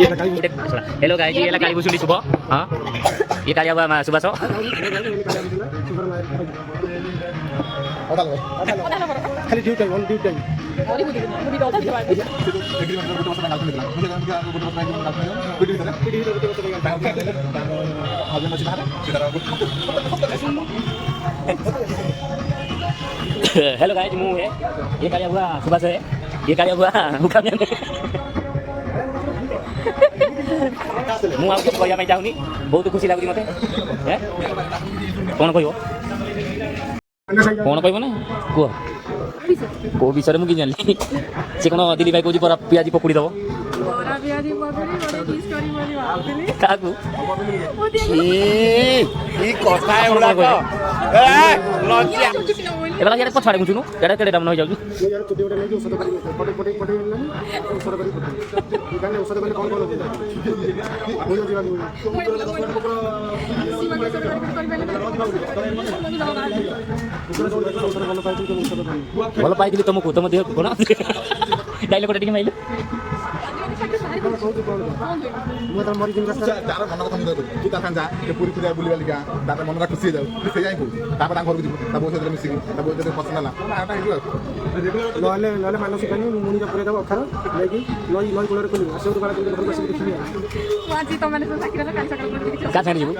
Hello guys, ये काली बुसुली सुबह। हाँ, ये काली हुआ सुबह सो। खाली due time due time hello guys, मुंह है ये काली हुआ सुबह से है। ये काली हुआ हुका में ମୁଁ ଆଉ କିଛି କହିବା ପାଇଁ ଚାହୁଁନି। ବହୁତ ଖୁସି ଲାଗୁଛି ମୋତେ। କ'ଣ କହିବ କ'ଣ କହିବ ନା କୁହ। କେଉଁ ବିଷୟରେ ମୁଁ କିଛି ଜାଣିଲି। ସେ କ'ଣ ଦିଲ୍ଲୀ ଭାଇ କହୁଛି ବରା ପିଆଜି ପକୁଡ଼ି ଦେବ କାହାକୁ। ଏବେ ଇଆଡ଼େ ପଛ ଆଡ଼େ ବୁଝୁନୁ, ଇଆଡ଼େ କେଡ଼େ ଡାଉନ୍ ହେଇଯାଉଛୁ। ଭଲ ପାଇଥିଲି ତମକୁ, ତମ ଦେହକୁ କ'ଣ ଡାଇଲଗଟା ଟିକେ ମାଇଲେ। ମନଟା ଖୁସି ହେଇଯାଉ ସେ ଯାଇ ତାପରେ ଘରକୁ ଯିବୁ ତା ବୋଉ ସହିତ ମିଶିକି ତା ବୋଉ ସହିତ ପସନ୍ଦ ହେଲା ନହେଲେ ନହେଲେ ମାନସିକ ମୁଣିରେ ପୁରେଇ ଦେବ ଅଖାର ନେଇକି ନଈ କୂଳରେ ଖୋଲିବୁ ଆସିବୁ ଘରକୁ ଆସିକି ଦେଖିବି। କାହା ସାଙ୍ଗରେ ଯିବୁ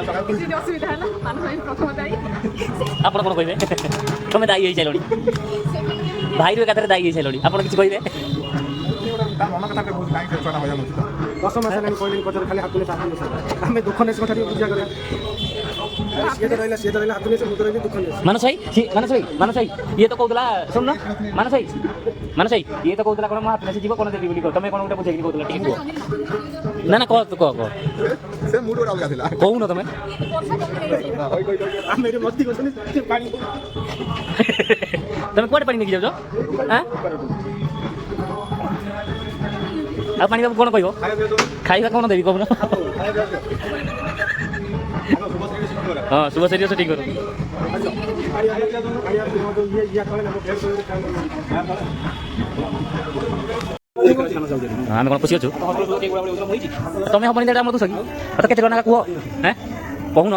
ଆପଣ କ'ଣ କହିବେ? ତମେ ଦାୟୀ ହେଇସାରିଲଣି, ଭାଇରୁ ଏକାଥରେ ଦାୟୀ ହେଇସାରିଲଣି। ଆପଣ କିଛି କହିବେ? ତା ମନ କଥା ବହୁତ କାହିଁକି ଛୁଆଟା ହଇରାଣ ହେଉଛି। 10 ମାସ ହେଲାଣି କହିଲେନି ପଚାର ଖାଲି ହାତୁଲେ ଆମେ ଦୁଃଖ ନେସ କଥା ଟିକେ ପୂଜା କରିବା। ସିଏ ତ ରହିଲା ହାତୁଲେ ମୁଁ ତ ରହିଲି ଦୁଃଖ ନେସ। ମାନସ ଭାଇ ଇଏ ତ କହୁଥିଲା ଶୁଣୁନ, ମାନସ ଭାଇ ଇଏ ତ କହୁଥିଲା କ'ଣ ମୋ ହାତ ନେସି ଯିବ କ'ଣ ଦେବି ବୋଲି। ତମେ କ'ଣ ଗୋଟେ ବୁଝେଇକି କହୁଥିଲା ଟିକେ କୁହ। ନା କହ ସେ ମୁଡ୍ ଗୋଟେ ଅଲଗା ଥିଲା। କହୁନ ତମେ। ଆମେ ଏଠି ମସ୍ତି କରୁଛନ୍ତି ପାଣି ତମେ କୁଆଡ଼େ ପାଣି ନେଇକି ଯାଉଛ? ଆଉ ପାଣି ବାବୁ କ'ଣ କହିବ? ଖାଇବା କ'ଣ ଦେବି କହୁନ? ହଁ, ଶୁଭ ସିରିୟସ୍ ଠିକ୍ କର। ଆମେ କ'ଣ ଖୁସି ଅଛୁ? ତମେ ହବନି ଆମ ଦୋଷ କି? କେତେ ଟଙ୍କା କୁହ କହୁନ।